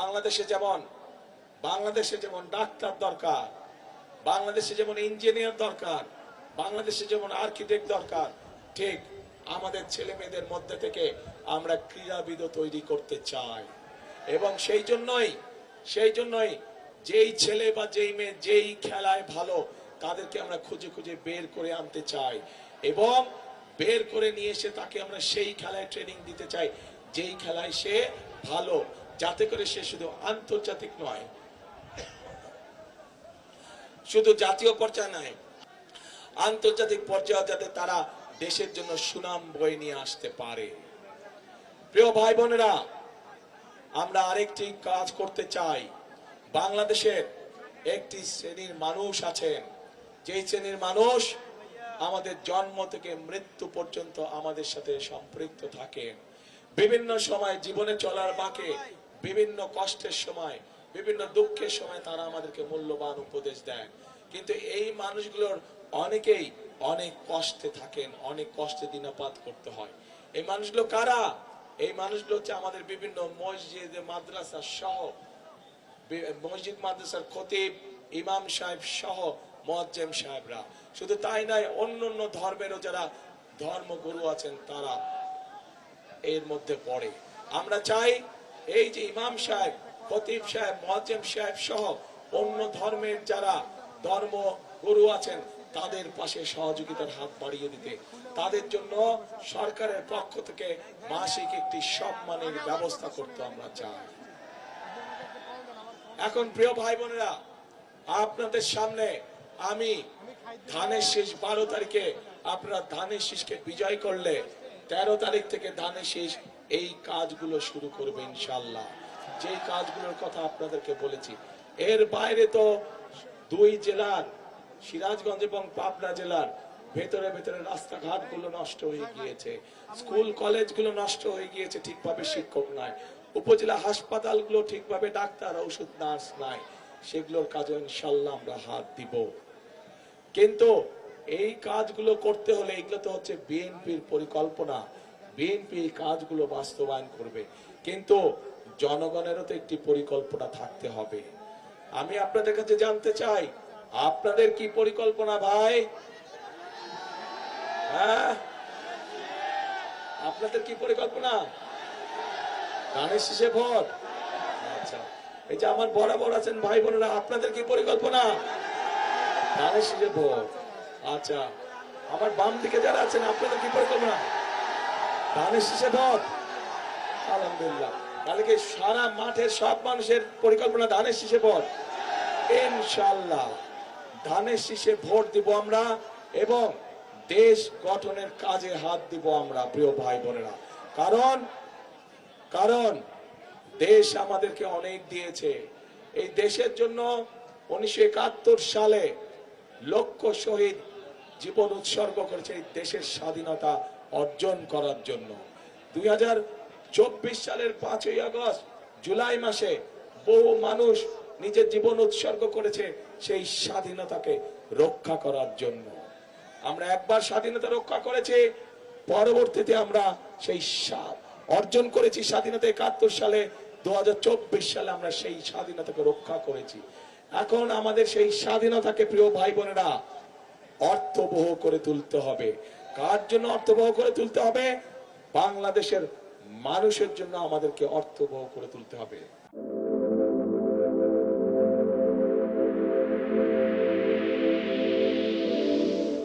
বাংলাদেশে যেমন ডাক্তার দরকার, বাংলাদেশে যেমন ইঞ্জিনিয়ার দরকার, বাংলাদেশে যেমন আর্কিটেক্ট দরকার, ঠিক আমাদের ছেলে মেয়েদের মধ্যে থেকে আমরা ক্রীড়াবিদ তৈরি করতে চাই। এবং সেই জন্যই যেই ছেলে বা যেই মেয়ে যেই খেলায় ভালো তাদেরকে আমরা খুঁজে খুঁজে বের করে আনতে চাই এবং বের করে নিয়ে এসে তাকে আমরা সেই খেলায় ট্রেনিং দিতে চাই যেই খেলায় সে ভালো, যাতে করে সে শুধু আন্তর্জাতিক নয়, শুধু জাতীয় পর্যায়ে নয়, আন্তর্জাতিক পর্যায়ে যাতে তারা দেশের জন্য সুনাম বয়ে নিয়ে আসতে পারে। প্রিয় ভাই বোনেরা, আমরা আরেকটি কাজ করতে চাই। বাংলাদেশের একটি শ্রেণীর মানুষ আছেন, যেই শ্রেণীর মানুষ আমাদের জন্ম থেকে মৃত্যু পর্যন্ত আমাদের সাথে সম্পৃক্ত থাকেন। বিভিন্ন সময় জীবনে চলার বাঁকে, বিভিন্ন কষ্টের সময়, বিভিন্ন দুঃখের সময় তারা আমাদেরকে মূল্যবান উপদেশ দেন। কিন্তু এই মানুষগুলোর অনেকেই অনেক কষ্টে থাকেন, অনেক কষ্টে দিনপাত করতে হয়। এই মানুষগুলো কারা? এই মানুষগুলো হচ্ছে আমাদের বিভিন্ন মসজিদ মাদ্রাসা সহ, মসজিদ মাদ্রাসার খতিব, ইমাম সাহেব সহ মুয়াজ্জিম সাহেবরা। শুধু তাই নয়, অন্য ধর্মেরও যারা ধর্মগুরু আছেন তারা এর মধ্যে পড়ে। আমরা চাই এই যে ইমাম সাহেব, খতিব সাহেব, মুয়াজ্জিম সাহেব সহ অন্য ধর্মের যারা ধর্মগুরু আছেন তাদের পাশে সহযোগিতার হাত বাড়িয়ে দিতে, তাদের জন্য সরকারের পক্ষ থেকে মাসিক একটি সম্মানের ব্যবস্থা করতে আমরা চাই। এখন প্রিয় ভাই বোনেরা, আপনাদের সামনে আমি ধানের শীষ 12 তারিখে আপনারা ধানের শীষকে বিজয় করলে 13 তারিখ থেকে ধানের শীষ এই কাজগুলো শুরু করবে ইনশাআল্লাহ। যে কাজগুলোর কথা আপনাদেরকে বলেছি, এর বাইরে তো 2 জেলার সিরাজগঞ্জ এবং পাবনা জেলার ভেতরে রাস্তাঘাটগুলো নষ্ট হয়ে গিয়েছে, স্কুল কলেজগুলো নষ্ট হয়ে গিয়েছে, ঠিকভাবে শিক্ষক নাই, উপজেলা হাসপাতালগুলো ঠিকভাবে ডাক্তার ওষুধ নার্স নাই, সেগুলোর কাজে ইনশাআল্লাহ আমরা হাত দিব। কিন্তু এই কাজগুলো করতে হলে এগুলো তো হচ্ছে বিএনপির পরিকল্পনা, বিএনপি কাজগুলো বাস্তবায়ন করবে, কিন্তু জনগণেরও তো একটি পরিকল্পনা থাকতে হবে। আমি আপনাদের কাছে জানতে চাই, আপনাদের কি পরিকল্পনা ভাই? হ্যাঁ, আপনাদের কি পরিকল্পনা? ধানের শীষে ভোট। আচ্ছা, এই যে আমার বরাবর আছেন ভাই বোনেরা, আপনাদের কি পরিকল্পনা? ধানের শীষে ভোট। আচ্ছা, আমার বাম দিকে যারা আছেন আপনাদের কি পরিকল্পনা? ধানের শীষে ভোট। আলহামদুলিল্লাহ, তাহলে কি সারা মাঠের সব মানুষের পরিকল্পনা ধানের শীষে ভোট? ইনশাআল্লাহ ধানের শীষে ভোট দিব আমরা এবং দেশ গঠনের কাজে হাত দিব আমরা। প্রিয় ভাই বোনেরা, কারণ দেশ আমাদেরকে অনেক দিয়েছে। এই দেশের জন্য 1971 সালে লক্ষ শহীদ জীবন উৎসর্গ করেছে এই দেশের স্বাধীনতা অর্জন করার জন্য। 2024 সালের 5ই আগস্ট, জুলাই মাসে বহু মানুষ নিজের জীবন উৎসর্গ করেছে সেই স্বাধীনতাকে রক্ষা করার জন্য। আমরা একবার স্বাধীনতা রক্ষা করেছি, পরবর্তীতে আমরা সেই অর্জন করেছি স্বাধীনতা 71 সালে, 2024 সালে আমরা সেই স্বাধীনতাকে রক্ষা করেছি। এখন আমাদের সেই স্বাধীনতাকে প্রিয় ভাই বোনেরা অর্থবহ করে তুলতে হবে। কার জন্য অর্থবহ করে তুলতে হবে? বাংলাদেশের মানুষের জন্য আমাদেরকে অর্থবহ করে তুলতে হবে।